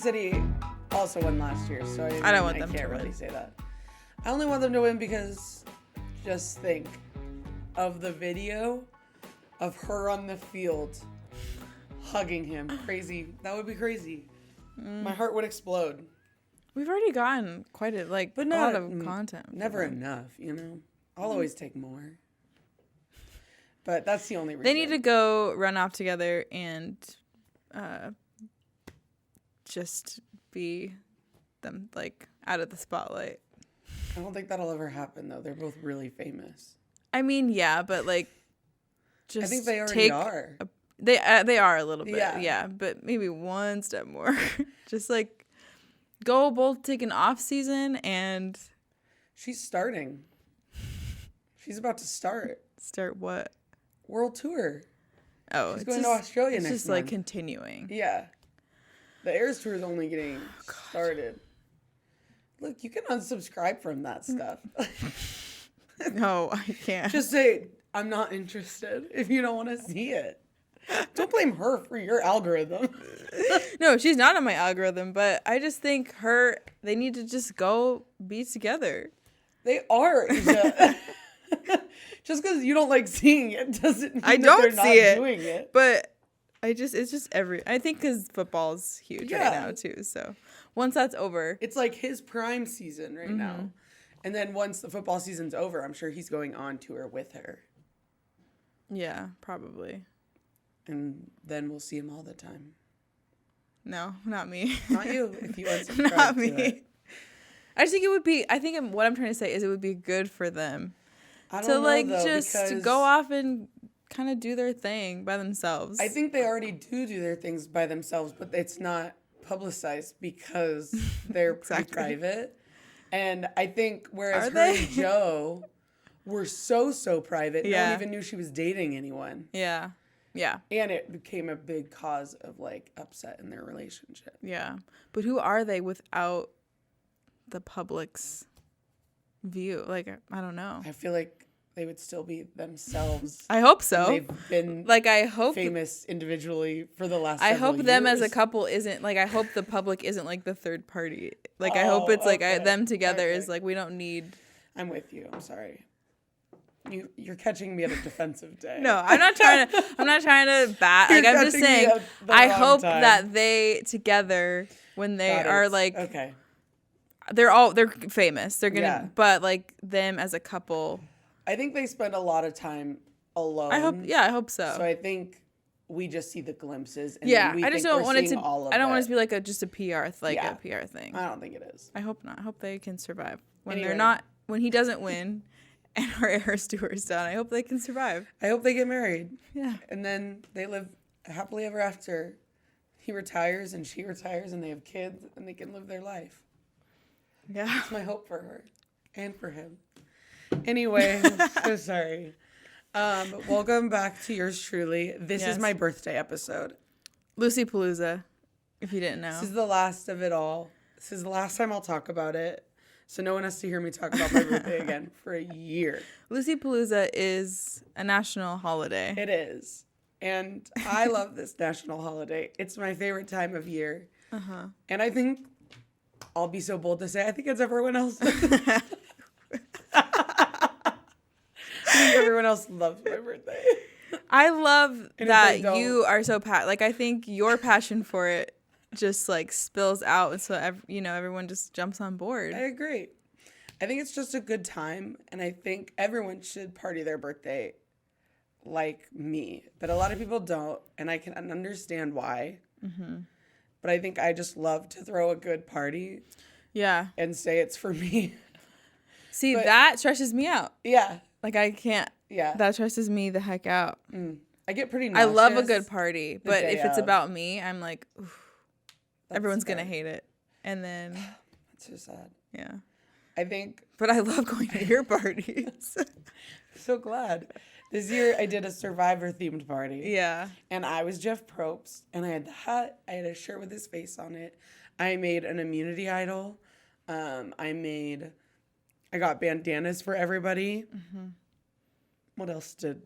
City also won last year, so I don't want them to can't win. really say that. I only want them to win because just think of the video of her on the field hugging him. Crazy. That would be crazy. My heart would explode. We've already gotten quite a lot of content. Never enough, you know. I'll always take more. But that's the only reason. They need to go run off together and just be them like out of the spotlight. I don't think that'll ever happen though. They're both really famous. I mean, yeah, but like, just I think they already are. They are a little bit, Yeah. yeah, but maybe one step more. Just like go both take an off season and She's starting. She's about to start. start what? World tour. Oh, She's it's going just, to Australia it's next just month. like continuing. Yeah. The Airs tour is only getting started. Look, you can unsubscribe from that stuff. No, I can't. Just say, I'm not interested if you don't want to see it. Don't blame her for your algorithm. No, she's not on my algorithm, but I just think they need to just go be together. They are. Isha. Just because you don't like seeing it doesn't mean I that don't they're see not it, doing it. but it's just I think because football's huge right Yeah. now too. So once that's over, It's like his prime season right now. Mm-hmm. And then once the football season's over, I'm sure he's going on tour with her. yeah, probably. And then we'll see him all the time. No, not me. Not you, if you unsubscribe Not to me. it. I just think it would be. I think what I'm trying to say is it would be good for them I don't to know, like though, just because go off and kind of do their thing by themselves. I think they already do their things by themselves, but it's not publicized because they're pretty Exactly. private. And I think whereas Are her they? and Joe were so private, no Yeah. one even knew she was dating anyone. Yeah. Yeah. And it became a big cause of like upset in their relationship. Yeah. But who are they without the public's view? Like, I don't know. I feel like they would still be themselves. I hope so. They've been Like, I hope famous individually for the last I several hope them as a years. couple isn't like, I hope the public isn't like the third party. Like, I hope it's like okay. them together Okay. is like, we don't need. I'm with you. I'm sorry. You're catching me at a defensive day. No, I'm not trying to bat. You're Like, I'm just catching me saying, at the I wrong hope time. that they together, when they That are is- like, okay. they're famous. They're gonna, Yeah. but like them as a couple. I think they spend a lot of time alone. I hope so. So I think we just see the glimpses. And Yeah, then we I just think don't we're want it seeing to. all of I don't want it it. to be like just a PR, Yeah. a PR thing. I don't think it is. I hope not. I hope they can survive when Anyway. they're not. When he doesn't win, and our air steward's done. I hope they can survive. I hope they get married. Yeah. And then they live happily ever after. He retires and she retires and they have kids and they can live their life. Yeah. That's my hope for her and for him. Anyway, so sorry. Welcome back to yours truly. This is Yes. my birthday episode. Lucy Palooza, if you didn't know. This is the last of it all. This is the last time I'll talk about it. So no one has to hear me talk about my birthday again for a year. Lucy Palooza is a national holiday. It is. And I love this national holiday. It's my favorite time of year. Uh-huh. And I think I'll be so bold to say I think it's everyone else. I think everyone else loves my birthday. I love And if that they don't- you are so like I think your passion for it just like spills out, and so everyone just jumps on board. I agree. I think it's just a good time, and I think everyone should party their birthday like me. But a lot of people don't, and I can understand why. Mm-hmm. But I think I just love to throw a good party Yeah. and say it's for me. See, But- that stresses me out. Yeah. Like I can't. Yeah. That stresses me the heck out. I get pretty I nauseous. love a good party, but day if it's of. about me, I'm like, oof, That's everyone's gonna fair. hate it, and then It's so sad. yeah. I think But I love going to your parties. so glad. This year I did a Survivor themed party. Yeah. And I was Jeff Probst, and I had the hat. I had a shirt with his face on it. I made an immunity idol. I got bandanas for everybody. Mm-hmm. What else did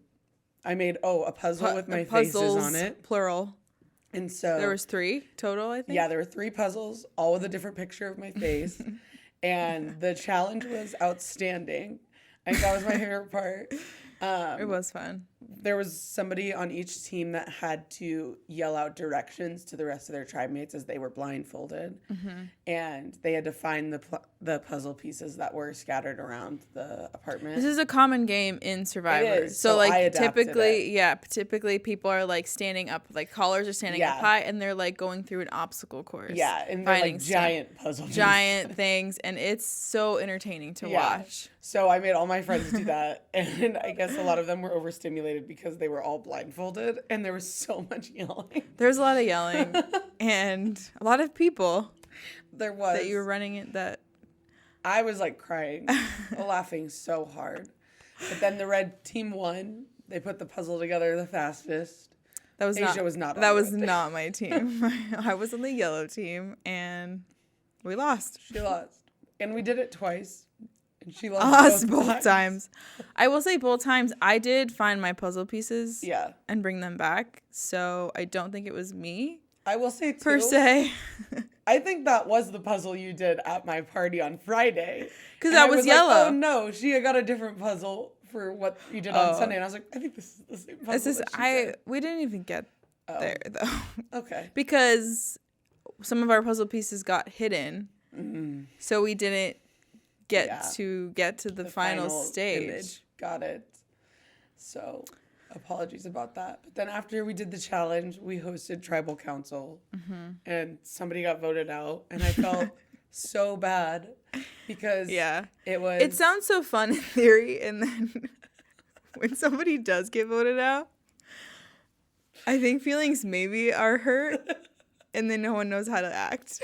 I made? Oh, a puzzle with my faces on it. Plural. And so There was 3 total, I think. yeah, there were 3 puzzles, all with a different picture of my face. And the challenge was outstanding. I think that was my favorite part. It was fun. There was somebody on each team that had to yell out directions to the rest of their tribe mates as they were blindfolded. And they had to find the puzzle pieces that were scattered around the apartment. This is a common game in Survivor. It is. So I like adapted typically people are like standing up, like callers are standing up high, and they're like going through an obstacle course. Yeah, and they're like giant puzzle pieces. Giant things, and it's so entertaining to watch. So I made all my friends do that, and I guess a lot of them were overstimulated because they were all blindfolded, and there was so much yelling. There was a lot of yelling, and a lot of people. There was. That you were running it. That I was like crying, laughing so hard. But then the red team won. They put the puzzle together the fastest. Asia was not. That was not my team. I was on the yellow team, and we lost. She lost, and we did it twice. And she lost both times. I will say both times I did find my puzzle pieces. Yeah. And bring them back. So I don't think it was me. I will say too. Per se. I think that was the puzzle you did at my party on Friday. Because I was yellow. Like, oh no, she got a different puzzle for what you did on Sunday. And I was like, I think this is the same puzzle. We didn't even get there though. Okay. Because some of our puzzle pieces got hidden. Mm-hmm. So we didn't get to the final stage. Image. Got it. So apologies about that. But then after we did the challenge, we hosted tribal council, and somebody got voted out, and I felt so bad because it sounds so fun in theory, and then when somebody does get voted out, I think feelings maybe are hurt, and then no one knows how to act.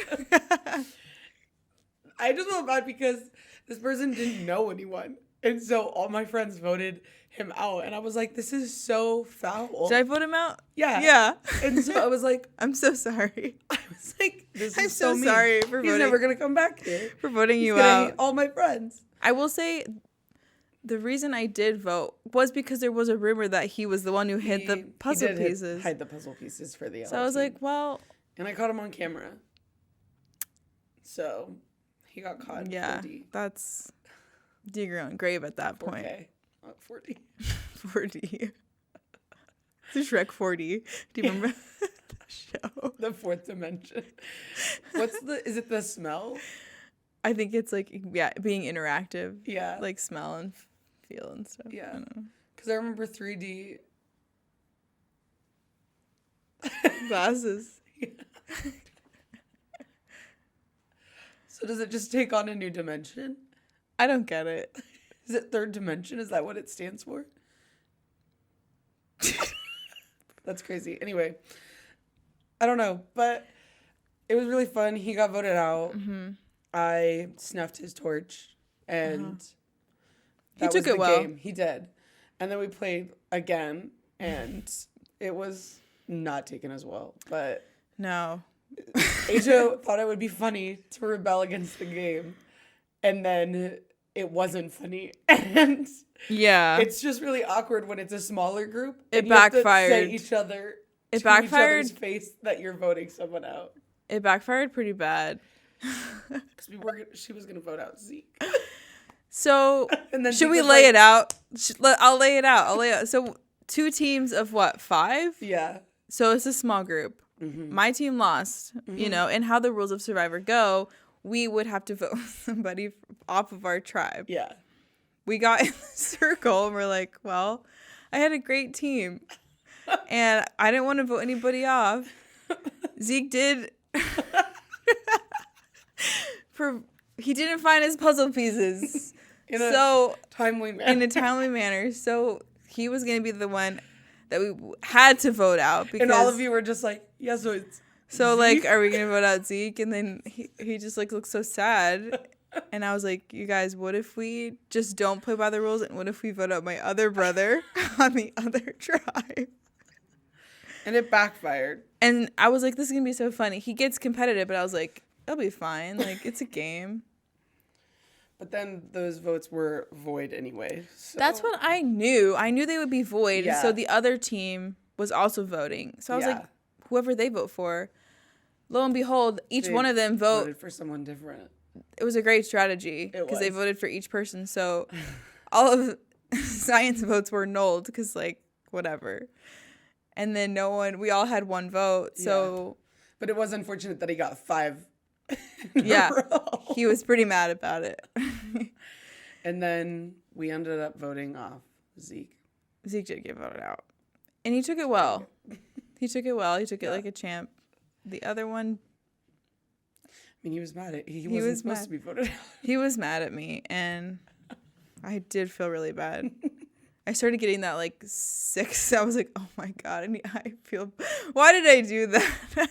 I just felt bad because this person didn't know anyone. And so all my friends voted him out. And I was like, this is so foul. Did I vote him out? Yeah. Yeah. And so I was like, I'm so sorry. I was like, I'm so sorry for voting. He's never going to come back here. For voting you He's out. gonna hate all my friends. I will say the reason I did vote was because there was a rumor that he was the one who hid the puzzle pieces. Hide the puzzle pieces for the yellow So I was team. like, well. And I caught him on camera. So he got caught. Yeah. 4D. That's dig your own grave at that point. 4K. 4D. 4D. It's Shrek 4D. Do you remember the show? The fourth dimension. Is it the smell? I think it's like, being interactive. Yeah. Like smell and feel and stuff. Yeah. Because I remember 3D. Glasses. Yeah. So does it just take on a new dimension? I don't get it. Is it third dimension? Is that what it stands for? That's crazy. Anyway, I don't know, but it was really fun. He got voted out. Mm-hmm. I snuffed his torch, and he took it well. Game. He did, and then we played again, and it was not taken as well. But no, Asia thought it would be funny to rebel against the game, and then it wasn't funny, and it's just really awkward when it's a smaller group. It backfired. You have to say each other. It backfired. Each other's face that you're voting someone out. It backfired pretty bad. Because she was gonna vote out Zeke. So and then should we lay it out? I'll lay it out. So 2 teams of what? 5? Yeah. So it's a small group. Mm-hmm. My team lost. Mm-hmm. And how the rules of Survivor go, we would have to vote somebody off of our tribe. Yeah. We got in the circle and we're like, well, I had a great team. And I didn't want to vote anybody off. Zeke did. He didn't find his puzzle pieces. In a timely manner. So he was going to be the one that we had to vote out. Because, and all of you were just like, yeah, so it's So, Zeke? like, are we going to vote out Zeke? And then he just, like, looked so sad. And I was like, you guys, what if we just don't play by the rules? And what if we vote out my other brother on the other tribe? And it backfired. And I was like, this is going to be so funny. He gets competitive, but I was like, it'll be fine. Like, it's a game. But then those votes were void anyway. So. That's what I knew. I knew they would be void. Yeah. So the other team was also voting. So I was like, whoever they vote for. Lo and behold, each one of them voted for someone different. It was a great strategy because they voted for each person. So all of Science votes were nulled because, like, whatever. And then we all had one vote. So, but it was unfortunate that he got 5. Yeah, he was pretty mad about it. And then we ended up voting off Zeke. Zeke did get voted out, and he took it well. He took it like a champ. The other one, I mean, he was mad at he wasn't supposed to be voted out. He was mad at me, and I did feel really bad. I started getting that like 6. I was like, oh my God, I feel. Why did I do that?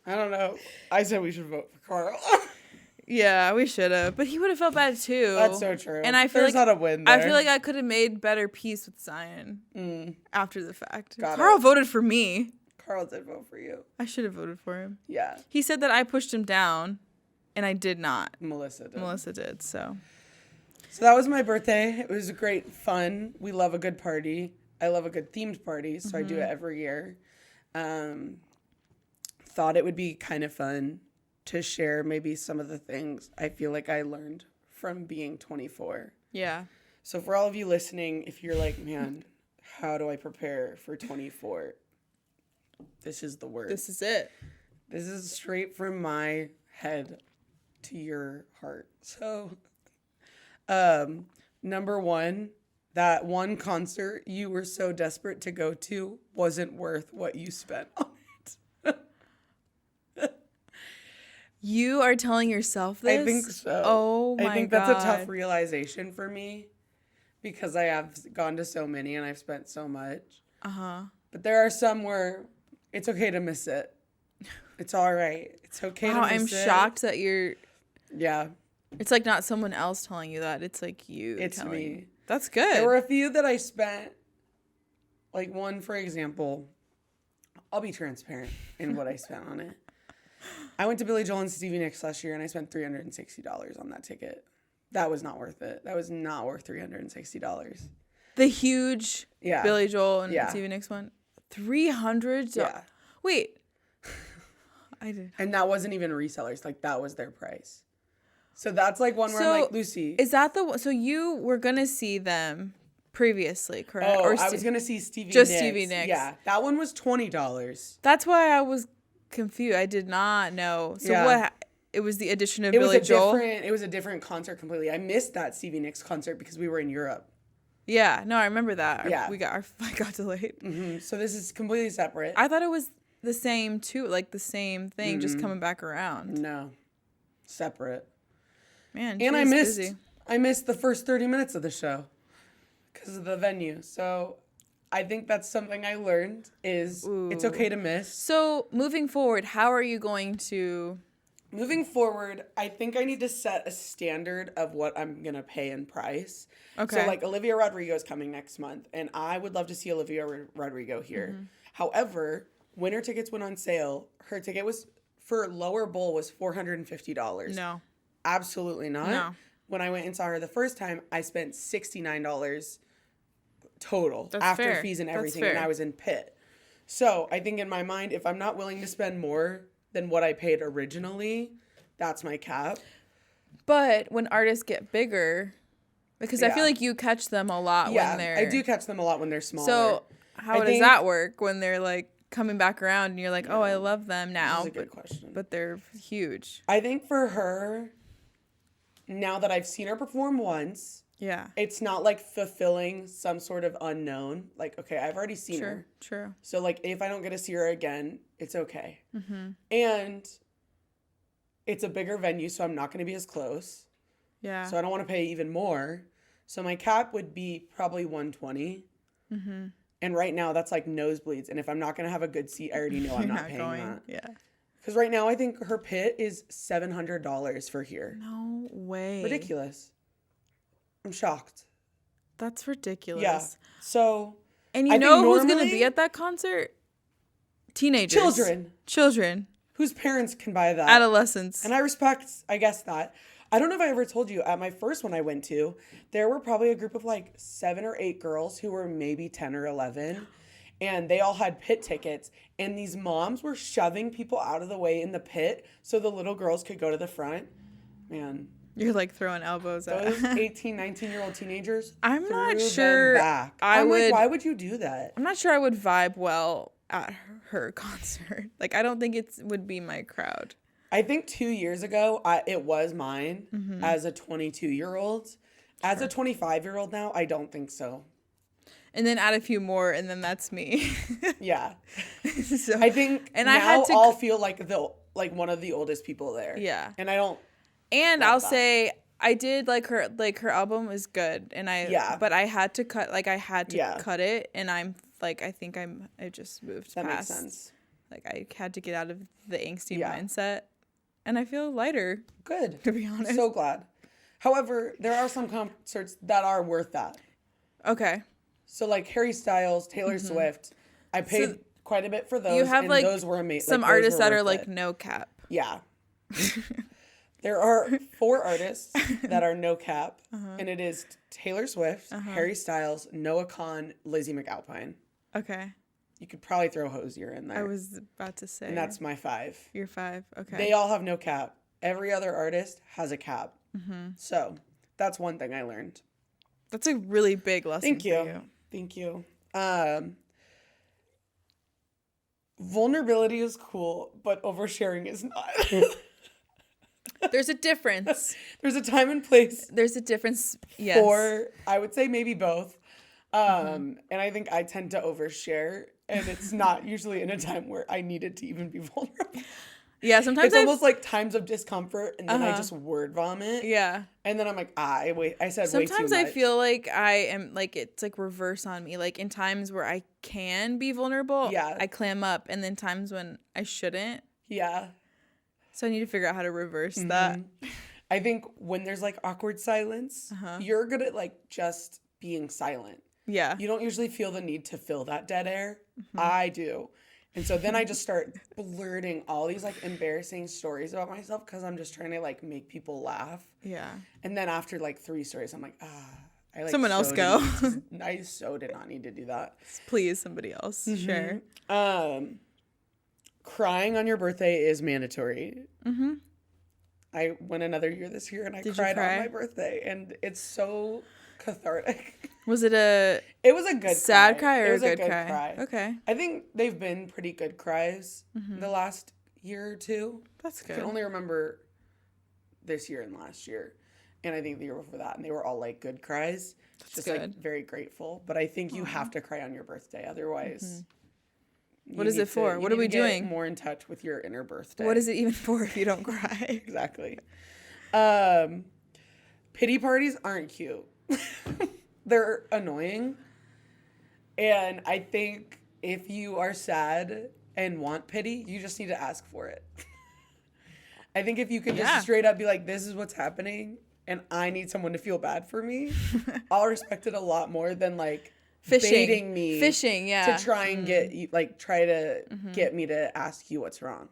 I don't know. I said we should vote for Carl. Yeah, we should have, but he would have felt bad too. That's so true. And I feel There's not a win there. I feel like I could have made better peace with Zion after the fact. Carl voted for me. Carl did vote for you. I should have voted for him. Yeah. He said that I pushed him down, and I did not. Melissa did. So that was my birthday. It was great fun. We love a good party. I love a good themed party, so I do it every year. Thought it would be kind of fun to share maybe some of the things I feel like I learned from being 24. Yeah. So for all of you listening, if you're like, man, how do I prepare for 24? This is the word. This is it. This is straight from my head to your heart. So, number 1, that one concert you were so desperate to go to wasn't worth what you spent on it. You are telling yourself this? I think so. Oh my God. I think that's a tough realization for me because I have gone to so many and I've spent so much. Uh-huh. But there are some where it's okay to miss it. It's all right. It's okay to miss it. I'm shocked that you're... Yeah. It's like not someone else telling you that. It's like you telling me. That's good. There were a few that I spent, like one, for example, I'll be transparent in what I spent on it. I went to Billy Joel and Stevie Nicks last year and I spent $360 on that ticket. That was not worth it. That was not worth $360. The huge Billy Joel and Stevie Nicks one? $300? Yeah. Wait. I did. And that wasn't even resellers. Like, that was their price. So that's like one where I'm like, Lucy. Is that the one? So you were going to see them previously, correct? Oh, I was going to see Stevie Nicks. Just Stevie Nicks. Yeah. That one was $20. That's why I was confused. I did not know. So what? It was the addition of Billy Joel? It was a different concert completely. I missed that Stevie Nicks concert because we were in Europe. Yeah. No, I remember that. Yeah. Our flight got delayed. Mm-hmm. So this is completely separate. I thought it was the same too, like the same thing, just coming back around. No. Separate. Man, and I missed the first 30 minutes of the show because of the venue. So I think that's something I learned is it's okay to miss. So moving forward, how are you going to... Moving forward, I think I need to set a standard of what I'm going to pay in price. Okay. So like Olivia Rodrigo is coming next month and I would love to see Olivia Rodrigo here. Mm-hmm. However, when her tickets went on sale, her ticket was for lower bowl was $450. No. Absolutely not. No. When I went and saw her the first time, I spent $69 total. That's after fair. Fees and everything, and I was in Pitt. So I think in my mind, if I'm not willing to spend more than what I paid originally, that's my cap. But when artists get bigger, because I feel like you catch them a lot when they're... I do catch them a lot when they're smaller. So how does that work when they're like coming back around and you're like, oh, I love them now. That's a good question. But they're huge. I think for her, now that I've seen her perform once, it's not like fulfilling some sort of unknown. Like, okay, I've already seen her. True. So like, if I don't get to see her again, it's okay. Mm-hmm. And it's a bigger venue, so I'm not going to be as close. Yeah. So I don't want to pay even more. So my cap would be probably $120. Mm-hmm. And right now, that's like nosebleeds. And if I'm not going to have a good seat, I already know I'm not paying that. Yeah. Because right now, I think her pit is $700 for here. No way. Ridiculous. I'm shocked. That's ridiculous. Yeah. So. And you know who's going to be at that concert? Teenagers. Children. Whose parents can buy that. Adolescents. And I respect, I guess, that. I don't know if I ever told you, at my first one I went to, there were probably a group of like 7 or 8 girls who were maybe 10 or 11. and they all had pit tickets, and these moms were shoving people out of the way in the pit so the little girls could go to the front. Man. You're like throwing elbows at those 18, 19-year-old teenagers. I'm not sure back. I'm like, why would you do that? I'm not sure I would vibe well at her concert. Like, I don't think it would be my crowd. I think 2 years ago, it was mine as a 22-year-old. As a 25-year-old now, I don't think so. And then add a few more, and then that's me. Yeah. So, I think and now I had to I'll feel like one of the oldest people there. Yeah. And I don't. And I'll say I did like her album was good, and but I had to cut cut it, and I think I just moved that past. Makes sense. Like I had to get out of the angsty mindset, and I feel lighter. Good. To be honest. So glad. However, there are some concerts that are worth that. Okay. So like Harry Styles, Taylor Swift, I paid quite a bit for those. You have and those were amazing. Some artists that are like no cap. Yeah. There are 4 artists that are no cap, and it is Taylor Swift, Harry Styles, Noah Kahan, Lizzie McAlpine. Okay. You could probably throw Hozier in there. I was about to say. And that's my 5. Your 5. Okay. They all have no cap. Every other artist has a cap. So that's one thing I learned. That's a really big lesson. Thank you. Thank you. Vulnerability is cool, but oversharing is not. There's a difference. There's a time and place. There's a difference. Yes. For, I would say maybe both. And I think I tend to overshare, and it's not usually in a time where I needed to even be vulnerable. Yeah, sometimes it's almost like times of discomfort, and then I just word vomit. Yeah. And then I'm like, I said way too much. Sometimes I feel like I am, like, it's like reverse on me. Like in times where I can be vulnerable, I clam up, and then times when I shouldn't. Yeah. So I need to figure out how to reverse that. I think when there's like awkward silence, you're good at like just being silent. Yeah. You don't usually feel the need to fill that dead air. I do. And so then I just start blurting all these like embarrassing stories about myself because I'm just trying to like make people laugh. Yeah. And then after like 3 stories, I'm like, I like someone else go. I so did not need to do that. Please, somebody else. Sure. Crying on your birthday is mandatory. I went another year this year and I cried on my birthday, and it's so cathartic. Was it a? It was a good sad cry or it was a good cry? Okay. I think they've been pretty good cries the last year or two. That's good. I can only remember this year and last year, and I think the year before that, and they were all like good cries. That's just good. Like very grateful. But I think you have to cry on your birthday, otherwise. What is it for? What are we doing? Get more in touch with your inner birthday. What is it even for if you don't cry? Exactly. Pity parties aren't cute. They're annoying. And I think if you are sad and want pity, you just need to ask for it. I think if you could just straight up be like, this is what's happening and I need someone to feel bad for me, I'll respect it a lot more than like baiting me to try and get you, like try to get me to ask you what's wrong.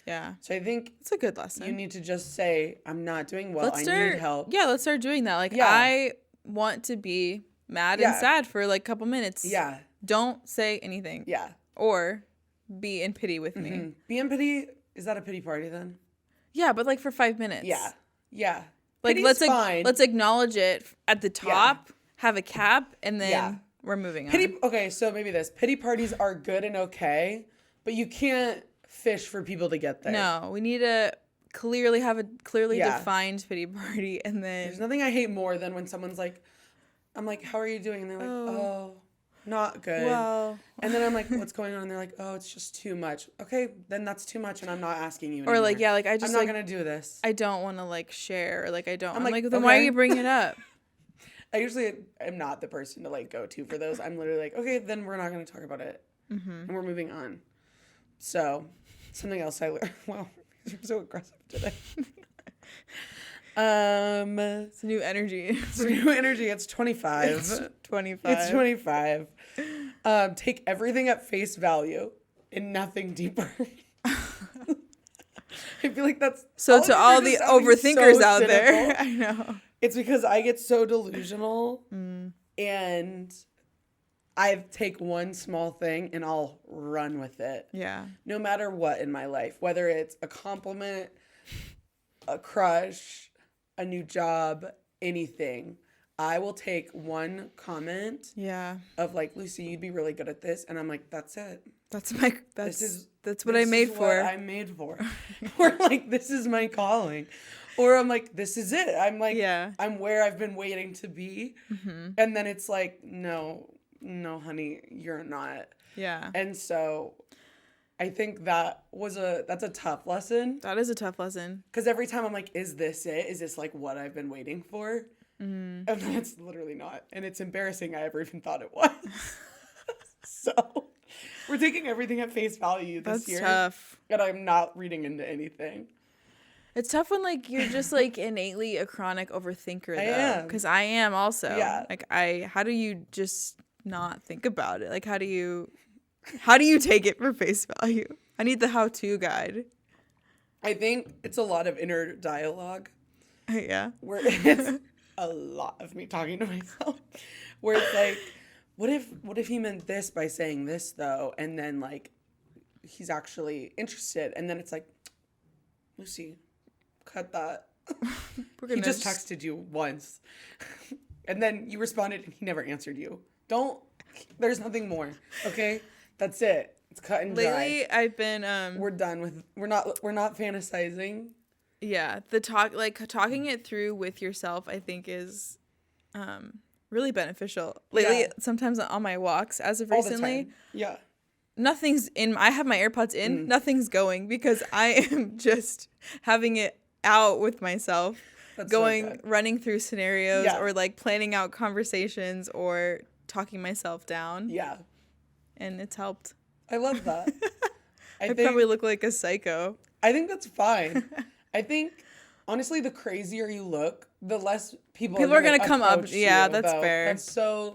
Yeah. So I think it's a good lesson. You need to just say, I'm not doing well. I need help. Yeah, let's start doing that. Like I want to be mad and sad for like a couple minutes. Yeah. Don't say anything. Yeah. Or be in pity with me. Be in pity. Is that a pity party then? Yeah, but like for 5 minutes. Yeah. Yeah. Like let's acknowledge it at the top, have a cap, and then we're moving on. Okay, so maybe this. Pity parties are good and okay, but you can't fish for people to get there. No, we need to clearly have a defined pity party, and then there's nothing I hate more than when someone's like, I'm like, how are you doing? And they're like, oh not good. Well. And then I'm like, what's going on? And they're like, oh, it's just too much. Okay, then that's too much, and I'm not asking you anymore. Or like, I just I'm not gonna do this. I don't want to like share. Or like, I don't. I'm like then okay. why are you bringing it up? I usually am not the person to like go to for those. I'm literally like, okay, then we're not gonna talk about it, and we're moving on. So, something else I learned. Wow, you're so aggressive today. It's new energy. It's 25. It's 25. It's 25. Take everything at face value and nothing deeper. I feel like that's so to all the overthinkers out there. I know. It's because I get so delusional and I take one small thing and I'll run with it. Yeah. No matter what in my life, whether it's a compliment, a crush, a new job, anything. I will take one comment of like, Lucy, you'd be really good at this. And I'm like, that's it. That's what I'm made for. What I'm made for. Or like, this is my calling. Or I'm like, this is it. I'm like, I'm where I've been waiting to be. Mm-hmm. And then it's like, no, honey, you're not. Yeah. And so I think that's a tough lesson. That is a tough lesson. Because every time I'm like, is this it? Is this like what I've been waiting for? Mm. And then it's literally not. And it's embarrassing I ever even thought it was. So we're taking everything at face value this year. That's tough. And I'm not reading into anything. It's tough when like you're just like innately a chronic overthinker though. I am. Because I am also. Yeah. Like how do you just not think about it? Like how do you take it for face value? I need the how-to guide. I think it's a lot of inner dialogue. Yeah. Where it's a lot of me talking to myself. Where it's like, what if he meant this by saying this though? And then like he's actually interested. And then it's like, Lucy, cut that. He just texted you once. And then you responded and he never answered you. There's nothing more. Okay? That's it. It's cut and dry. Lately, I've been we're done with we're not fantasizing. Yeah, talking it through with yourself, I think is really beneficial. Lately, sometimes on my walks, as of recently, nothing's in. I have my AirPods in. Nothing's going because I am just having it out with myself. That's running through scenarios or like planning out conversations or talking myself down. Yeah. And it's helped. I love that. I probably look like a psycho. I think that's fine. I think, honestly, the crazier you look, the less people are going to come up. Yeah, that's fair. That's so,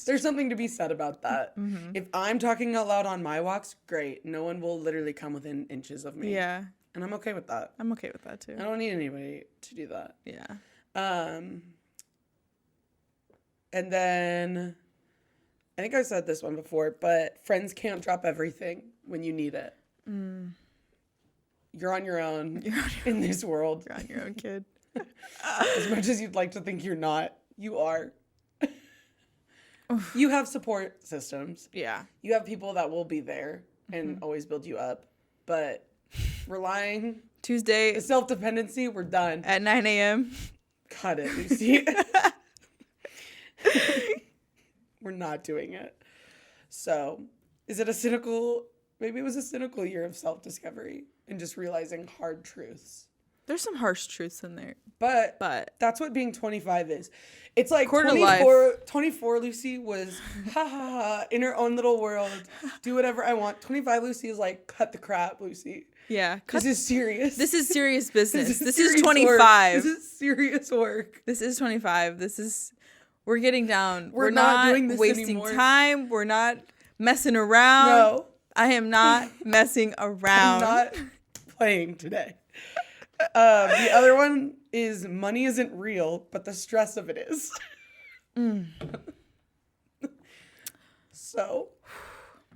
there's something to be said about that. Mm-hmm. If I'm talking out loud on my walks, great. No one will literally come within inches of me. Yeah. And I'm okay with that. I'm okay with that, too. I don't need anybody to do that. Yeah. And then, I think I said this one before, but friends can't drop everything when you need it. Mm. You're on your own in this world. You're on your own, kid. As much as you'd like to think you're not, you are. You have support systems. Yeah. You have people that will be there and always build you up. But relying... Tuesday... The self-dependency, we're done. At 9 a.m. Cut it, Lucy. We're not doing it. So, is it a cynical... Maybe it was a cynical year of self-discovery and just realizing hard truths. There's some harsh truths in there. But that's what being 25 is. It's like 24 Lucy was, in her own little world, do whatever I want. 25 Lucy is like, cut the crap, Lucy. Yeah. This is serious. This is serious business. This is 25. Work. This is serious work. This is 25. We're getting down. We're not doing this wasting anymore. Time. We're not messing around. No. I am not messing around. I'm not playing today. The other one is money isn't real, but the stress of it is. So,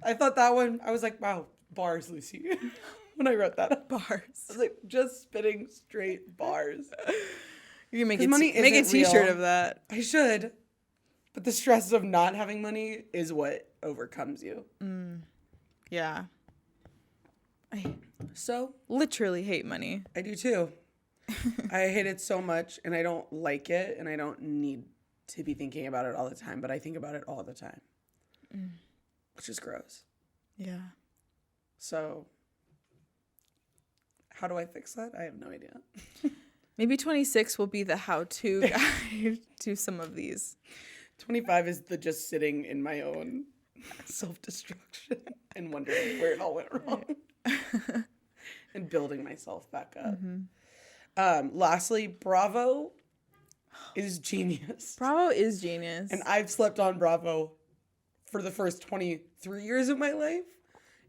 I thought that one, I was like, wow, bars, Lucy. When I wrote that. Bars. I was like, just spitting straight bars. You can make a t-shirt real. Of that. I should. But the stress of not having money is what overcomes you. Yeah. I so literally hate money. I do too. I hate it so much and I don't like it and I don't need to be thinking about it all the time, but I think about it all the time. Which is gross. Yeah. So how do I fix that? I have no idea. Maybe 26 will be the how-to guide to some of these. 25 is the just sitting in my own self-destruction and wondering where it all went wrong. And building myself back up. Lastly, Bravo is genius. Bravo is genius. And I've slept on Bravo for the first 23 years of my life,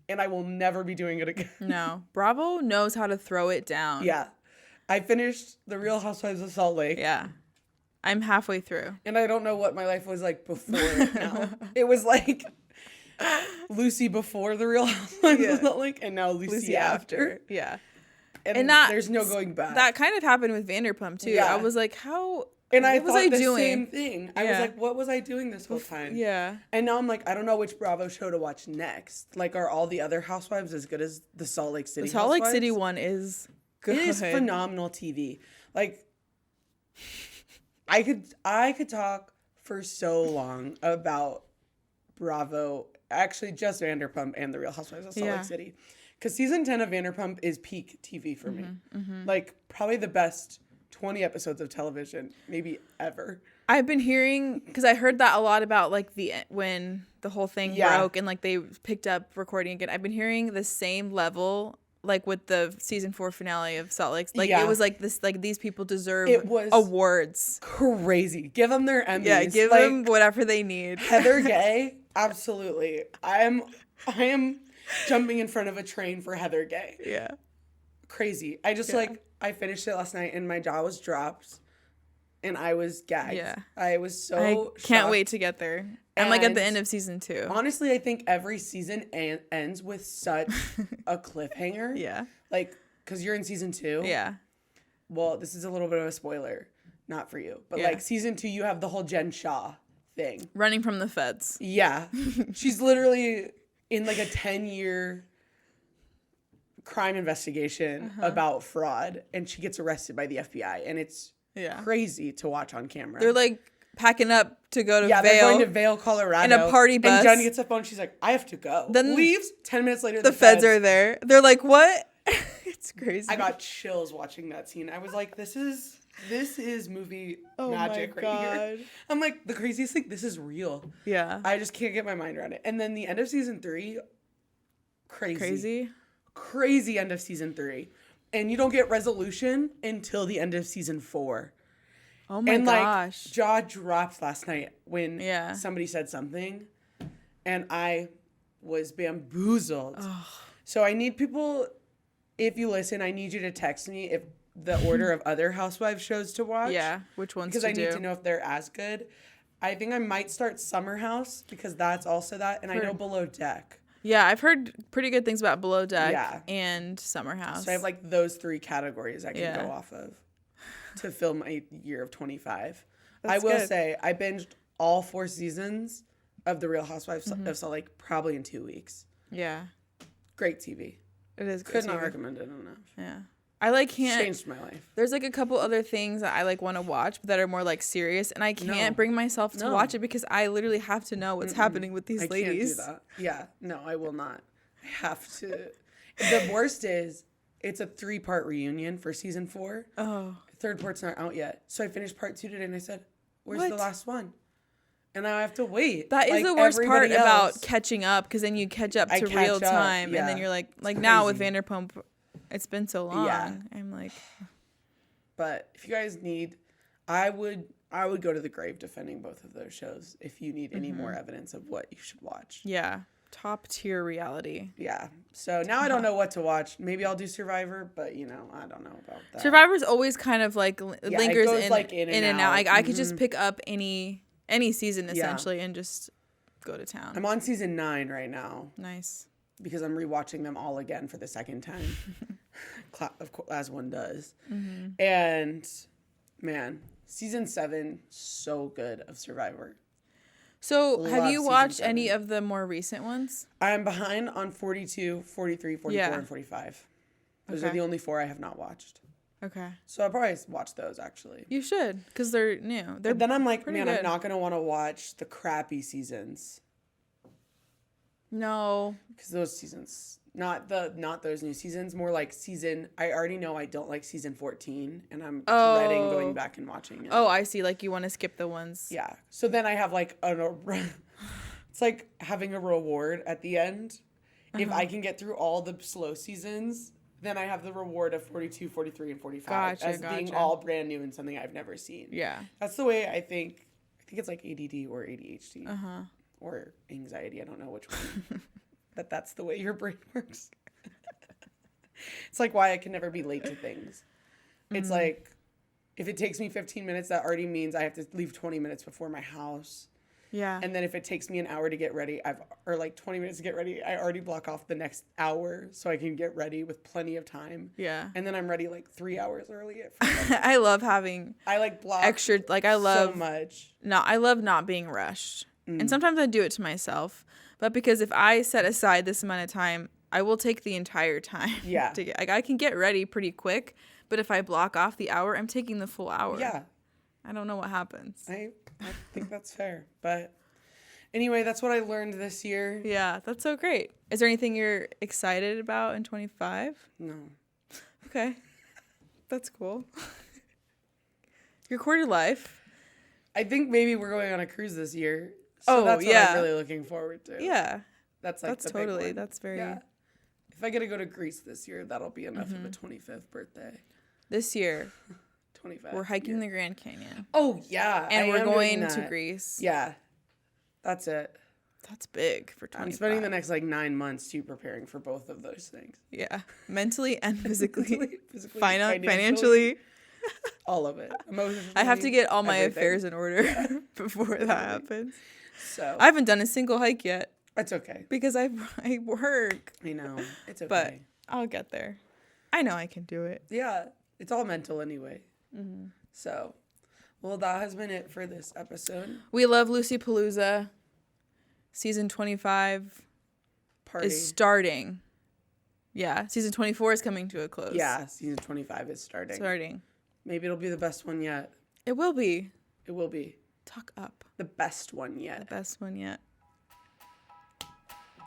and I will never be doing it again. No. Bravo knows how to throw it down. Yeah. I finished The Real Housewives of Salt Lake. Yeah. I'm halfway through. And I don't know what my life was like before it now. It was like Lucy before the Real Housewives of Salt Lake, and now Lucy after. Yeah. And that, there's no going back. That kind of happened with Vanderpump too. Yeah. I was like, how... And I thought the same thing. I was like, what was I doing this whole time? Yeah. And now I'm like, I don't know which Bravo show to watch next. Like, are all the other housewives as good as the Salt Lake City The Salt Lake City one is good. It is phenomenal TV. Like, I could talk for so long about Bravo, actually just Vanderpump and the Real Housewives of Salt Lake City. Because season 10 of Vanderpump is peak TV for me. Like, probably the best 20 episodes of television, maybe ever. I've been hearing, because I heard that a lot about like when the whole thing broke and like they picked up recording again. I've been hearing the same level like with the season 4 finale of Salt Lake. Like it was like this, like these people deserve awards. Crazy. Give them their Emmys. Yeah, give them whatever they need. Heather Gay, absolutely. I am jumping in front of a train for Heather Gay. Yeah. Crazy. I just I finished it last night and my jaw was dropped and I was gagged. Yeah. I was so I can't wait to get there. I'm like at the end of season 2. Honestly, I think every season ends with such a cliffhanger. Yeah. Like, because you're in season 2. Yeah. Well, this is a little bit of a spoiler. Not for you. But like season 2, you have the whole Jen Shah thing. Running from the feds. Yeah. She's literally in like a 10-year crime investigation about fraud, and she gets arrested by the FBI, and it's crazy to watch on camera. They're like packing up to go to Vail. They're going to Vail, Colorado. In a party bus. And Jen gets a phone. She's like, I have to go. Then leaves. 10 minutes later, the feds are there. They're like, what? It's crazy. I got chills watching that scene. I was like, this is movie magic right here. I'm like, the craziest thing, this is real. Yeah. I just can't get my mind around it. And then the end of season 3, crazy end of season 3. And you don't get resolution until the end of season 4. Oh my gosh. Like, jaw dropped last night when somebody said something and I was bamboozled. Oh. So I need people, if you listen, I need you to text me if the order of other Housewives shows to watch. Yeah, which ones because I need to know if they're as good. I think I might start Summer House because that's also that. And I know Below Deck. Yeah, I've heard pretty good things about Below Deck and Summer House. So I have like those 3 categories I can go off of to fill my year of 25. I will say I binged all 4 seasons of The Real Housewives of Salt Lake probably in 2 weeks. Yeah. Great TV. It is good. Could not recommend it enough. Yeah. I like can't. Changed my life. There's like a couple other things that I like want to watch that are more like serious, and I can't bring myself to watch it because I literally have to know what's happening with these ladies. I can't do that. Yeah, no, I will not. I have to. The worst is it's a 3-part reunion for season 4. Oh, the 3rd part's not out yet. So I finished part 2 today, and I said, "Where's the last one?" And now I have to wait. That is the worst part about catching up, because then you catch up to real time, and then you're like now with Vanderpump. It's been so long. Yeah. I'm like, but if you guys need, I would go to the grave defending both of those shows if you need any more evidence of what you should watch. Yeah. Top tier reality. Yeah. So now I don't know what to watch. Maybe I'll do Survivor, but I don't know about that. Survivor's always kind of like lingers in and out. Like I could just pick up any season essentially and just go to town. I'm on season 9 right now. Nice. Because I'm rewatching them all again for the second time, of course, as one does. Mm-hmm. And man, season 7 so good of Survivor. So have you watched any of the more recent ones? I'm behind on 42, 43, 44, and 45. Those are the only 4 I have not watched. Okay. So I'll probably watch those actually. You should, because they're new. But then I'm like, man, good. I'm not gonna want to watch the crappy seasons. No, because those seasons, not those new seasons, more like season. I already know I don't like season 14, and I'm dreading going back and watching it. Oh, I see. Like you want to skip the ones. Yeah. So then I have like it's like having a reward at the end. If I can get through all the slow seasons, then I have the reward of 42, 43, and 45 as being all brand new and something I've never seen. Yeah. That's the way I think. I think it's like ADD or ADHD. Or anxiety, I don't know which one. But that's the way your brain works. It's like why I can never be late to things. It's like if it takes me 15 minutes, that already means I have to leave 20 minutes before my house. Yeah. And then if it takes me an hour to get ready, or like 20 minutes to get ready, I already block off the next hour so I can get ready with plenty of time. Yeah. And then I'm ready like 3 hours early. I love having block extra, like I love so much. No, I love not being rushed. And sometimes I do it to myself. But because if I set aside this amount of time, I will take the entire time. Yeah. To get, like I can get ready pretty quick, but if I block off the hour, I'm taking the full hour. Yeah. I don't know what happens. I think that's fair. But anyway, that's what I learned this year. Yeah, that's so great. Is there anything you're excited about in 25? No. Okay. That's cool. Your quarter life. I think maybe we're going on a cruise this year. So that's what I'm really looking forward to. Yeah. That's like that's the totally, big one. That's very. Yeah. If I get to go to Greece this year, that'll be enough of a 25th birthday. This year, 25. we're hiking the Grand Canyon. Oh, yeah. And we're going to Greece. Yeah. That's it. That's big for 25. I'm spending the next 9 months too preparing for both of those things. Yeah. Mentally and physically. physically financially. All of it. Emotionally. I have to get all my affairs in order before that happens. So I haven't done a single hike yet. That's okay. Because I work. I know. It's okay. But I'll get there. I know I can do it. Yeah. It's all mental anyway. Mm-hmm. So, well, that has been it for this episode. We love Lucy Palooza. Season 25 is starting. Yeah. Season 24 is coming to a close. Yeah. Season 25 is starting. Maybe it'll be the best one yet. It will be. It will be. Talk up. The best one yet. The best one yet.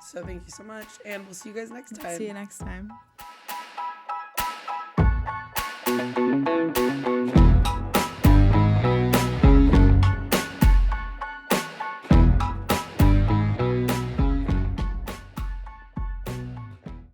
So thank you so much, and we'll see you guys next time. See you next time.